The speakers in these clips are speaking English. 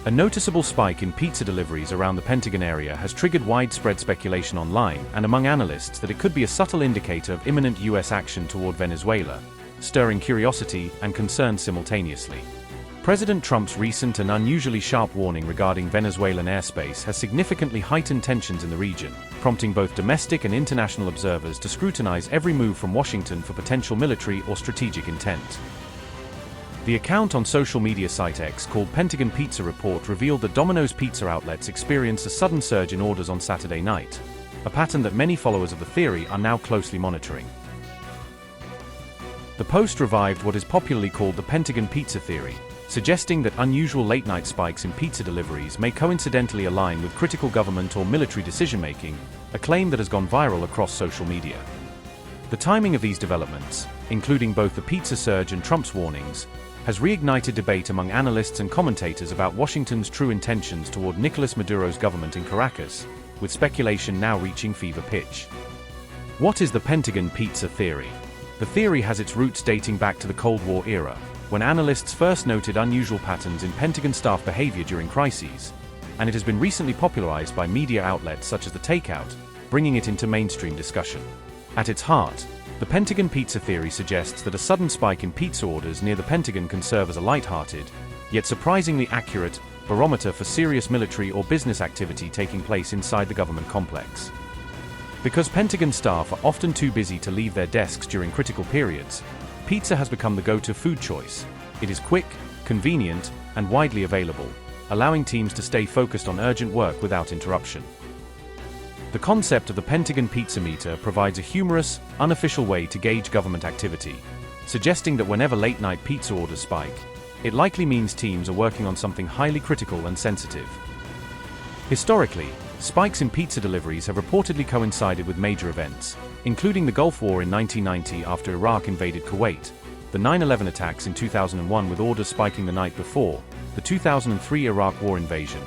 A noticeable spike in pizza deliveries around the Pentagon area has triggered widespread speculation online and among analysts that it could be a subtle indicator of imminent U.S. action toward Venezuela, stirring curiosity and concern simultaneously. President Trump's recent and unusually sharp warning regarding Venezuelan airspace has significantly heightened tensions in the region, prompting both domestic and international observers to scrutinize every move from Washington for potential military or strategic intent. The account on social media site X called Pentagon Pizza Report revealed that Domino's pizza outlets experienced a sudden surge in orders on Saturday night, a pattern that many followers of the theory are now closely monitoring. The post revived what is popularly called the Pentagon Pizza Theory, suggesting that unusual late-night spikes in pizza deliveries may coincidentally align with critical government or military decision-making, a claim that has gone viral across social media. The timing of these developments, including both the pizza surge and Trump's warnings, has reignited debate among analysts and commentators about Washington's true intentions toward Nicolas Maduro's government in Caracas, with speculation now reaching fever pitch. What is the Pentagon Pizza Theory? The theory has its roots dating back to the Cold War era, when analysts first noted unusual patterns in Pentagon staff behavior during crises, and it has been recently popularized by media outlets such as The Takeout, bringing it into mainstream discussion. At its heart, the Pentagon Pizza Theory suggests that a sudden spike in pizza orders near the Pentagon can serve as a light-hearted, yet surprisingly accurate, barometer for serious military or business activity taking place inside the government complex. Because Pentagon staff are often too busy to leave their desks during critical periods, pizza has become the go-to food choice. It is quick, convenient, and widely available, allowing teams to stay focused on urgent work without interruption. The concept of the Pentagon Pizza Meter provides a humorous, unofficial way to gauge government activity, suggesting that whenever late-night pizza orders spike, it likely means teams are working on something highly critical and sensitive. Historically, spikes in pizza deliveries have reportedly coincided with major events, including the Gulf War in 1990 after Iraq invaded Kuwait, the 9/11 attacks in 2001 with orders spiking the night before, the 2003 Iraq War invasion,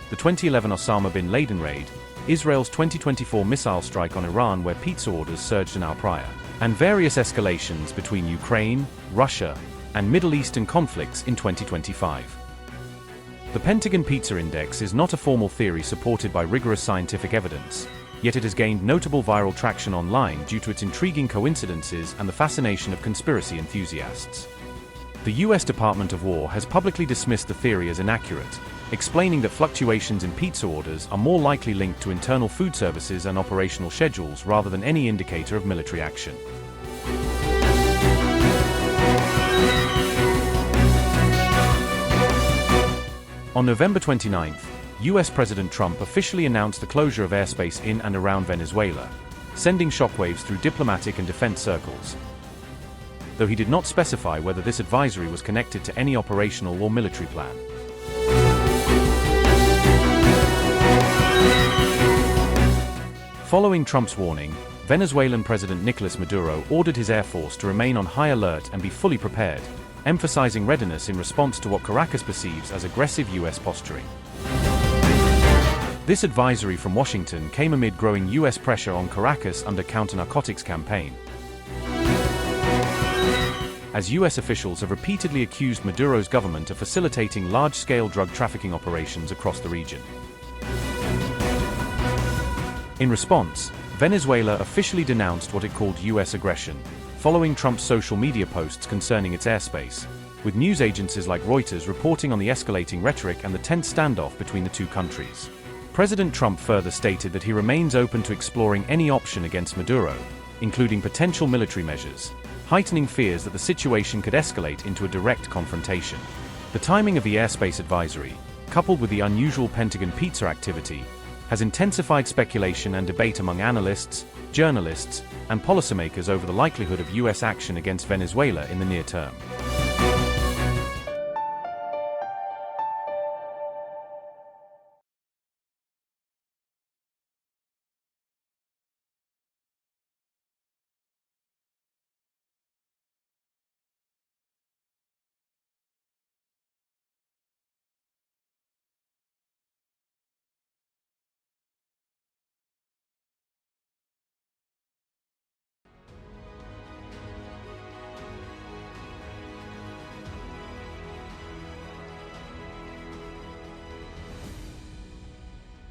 the 2011 Osama bin Laden raid, Israel's 2024 missile strike on Iran where pizza orders surged an hour prior, and various escalations between Ukraine, Russia, and Middle Eastern conflicts in 2025. The Pentagon Pizza Index is not a formal theory supported by rigorous scientific evidence, yet it has gained notable viral traction online due to its intriguing coincidences and the fascination of conspiracy enthusiasts. The US Department of War has publicly dismissed the theory as inaccurate, explaining that fluctuations in pizza orders are more likely linked to internal food services and operational schedules rather than any indicator of military action. On November 29, US President Trump officially announced the closure of airspace in and around Venezuela, sending shockwaves through diplomatic and defense circles, though he did not specify whether this advisory was connected to any operational or military plan. Following Trump's warning, Venezuelan President Nicolas Maduro ordered his air force to remain on high alert and be fully prepared, emphasizing readiness in response to what Caracas perceives as aggressive US posturing. This advisory from Washington came amid growing US pressure on Caracas under counter-narcotics campaign, as US officials have repeatedly accused Maduro's government of facilitating large-scale drug trafficking operations across the region. In response, Venezuela officially denounced what it called US aggression, following Trump's social media posts concerning its airspace, with news agencies like Reuters reporting on the escalating rhetoric and the tense standoff between the two countries. President Trump further stated that he remains open to exploring any option against Maduro, including potential military measures, heightening fears that the situation could escalate into a direct confrontation. The timing of the airspace advisory, coupled with the unusual Pentagon pizza activity, has intensified speculation and debate among analysts, journalists, and policymakers over the likelihood of US action against Venezuela in the near term.